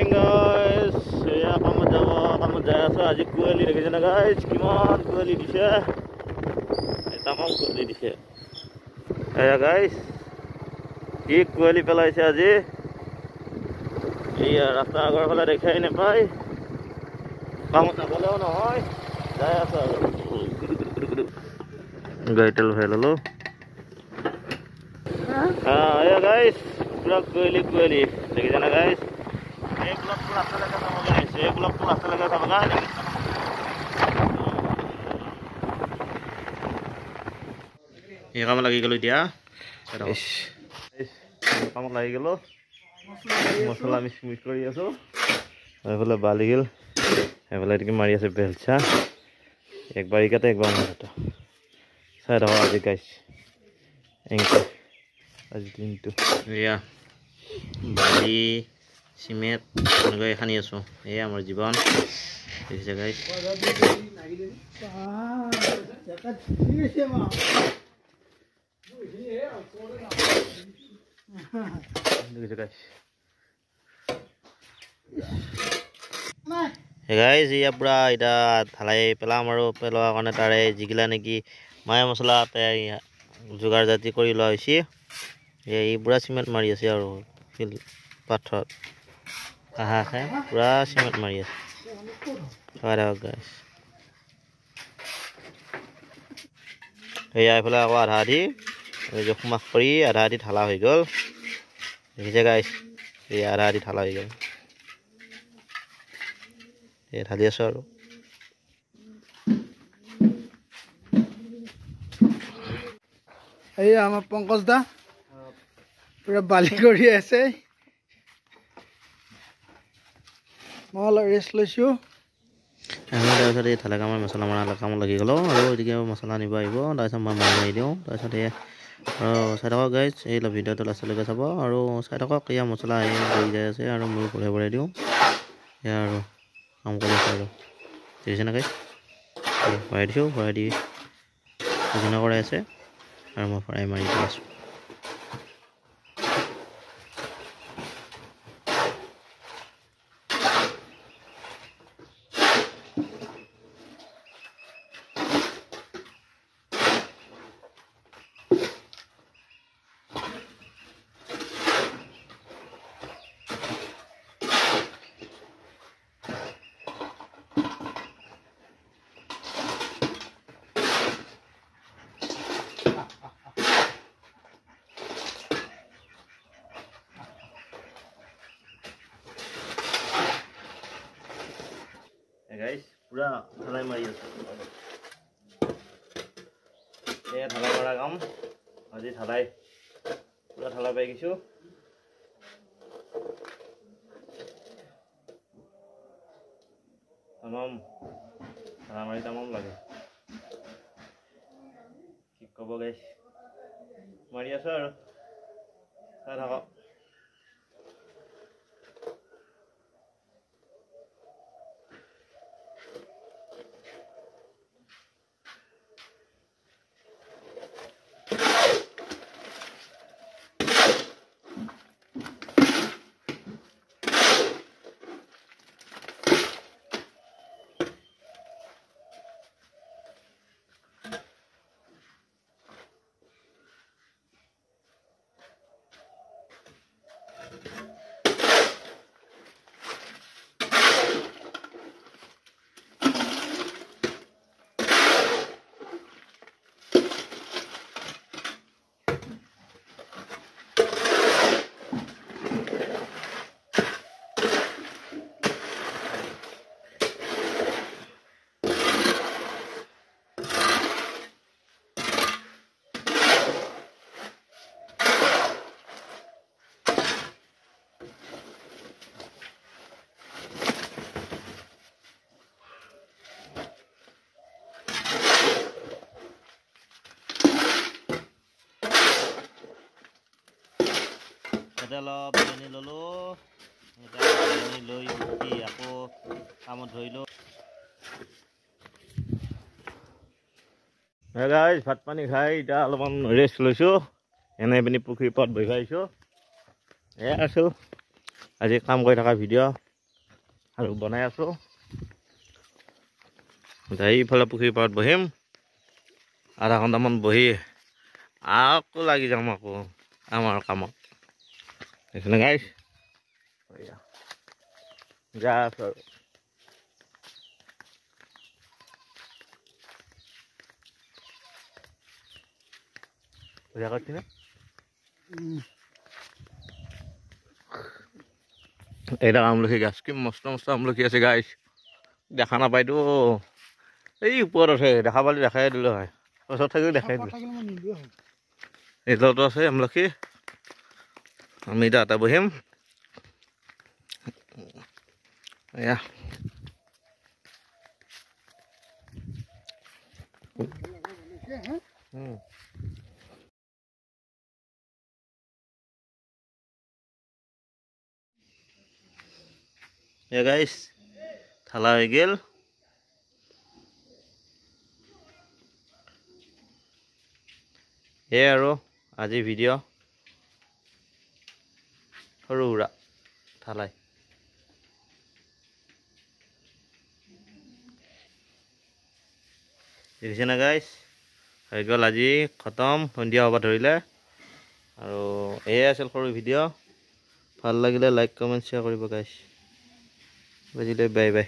morning guys. Ya kamu jaya aja kuali lagi sana guys. Gimana kuali di sini? Tamam kuali di sini. Ya guys. Ini kuali pelai aja. Iya rasta agar kalau dekai ni pai. Kamu tak boleh ono hoy. Jaya sa. Gaitel hello. Ya guys. Blok kuali lagi sana guys. Blok talaga sama guys. Blok talaga sama guys. Ya kamu lagi kalau dia. Guys. Kamu lagi kalau মছলা mix কৰি আছো এফালে বালিগিল এফালে এদিকে মাৰি আছে বেলচা একবাৰ ইকাতে একবাৰ মাৰটো চাই থাকক আজি গাইছ এনেকৈ আজি দিনটো এয়া বালি চিমেণ্ট এনেকৈ খানি আছো এয়া আমাৰ জীৱন দেখিছে গাইছ দেখিছে গাইছ Hey guys, iya pura ida thalai pelam aru peloa kone tare jigila neki maya masala te jugar jati kori lo hoisi ei pura cement mari ase aru fil pathor kaha kha pura cement mari ase ara guys ei aifala ko adha di jokma kori adha di thala hoi gol dekhise guys ei adha di thala hoi gol এই ঢালি আছো আৰু এই আমাৰ পংকজ দা পুৰা বালি কৰি আছে মই অলপ ৰেষ্ট লৈছো আমি তাৰপিছত এই ঢালা কামৰ মছলা মৰা কাম লাগি গ'লো আৰু এদিকে মছলা নিব আহিব তাৰপিছত মই মাৰি দিওঁ তাৰপিছত এই আৰু চাই থাকক গাইজ এই ভিডিঅ'টো লাষ্টলৈকে চাব আৰু চাই থাকক এয়া মছলা আহি গৈ যাই আছে আৰু মই ভৰাই দিওঁ এয়া আৰু কাম কৰি আছো আৰু দেখিছে না গাইজ ভৰাই দিছোঁ ভৰাই দি যোজনা কৰাই আছে আৰু মই ফ্ৰাই মাৰি দি আছোঁ guys pura thalai mari asu e thalai mara kam aji thalai pura thalai pai gisu tamam thalai mari tamam lage ki kobo guys mari asu aru sai thakok Hello, begini lolo. Ini loi uti aku kamu ধৰিলো Hey guys, ভাত পানী খাই এটা অলপমান rest লৈছো এনে পিনি পুখুৰী পাৰত বহি খাইছো এ আছো আজি কাম কৰি থকা ভিডিঅ' আৰু বনাই আছোঁ। এইফালে পুখুৰী পাৰত বহিম, আধা ঘণ্টামান বহি আকৌ লাগি যাম আকৌ আমাৰ কামত। এইখিনি গাইছ যা আছোঁ আৰু বুজা করছি না। এটা আমলখি গাছ, কি মস্ত মস্ত আমলখি আছে গাইছ, দেখা নাপায়তো। এই ওপৰত আছে, দেখা পালে দেখাই দিলে হয়, ওচৰত থাকিও দেখাই দিলোঁ। এইটো আছে আমলখি, আমি এতিয়া এটা বহিম। এয়া গাইছ থালা হৈ গেল। এই আৰু আজি ভিডিঅ' সৰু সুৰা থালাই। দেখিছে না গাইছ, হৈ গ'ল আজি খতম, সন্ধিয়া হ'ব ধৰিলে। আৰু এয়াই আছিল সৰু ভিডিঅ'। ভাল লাগিলে লাইক কমেণ্ট শ্বেয়াৰ কৰিব গাইছ। বুজিলে, বাই বাই।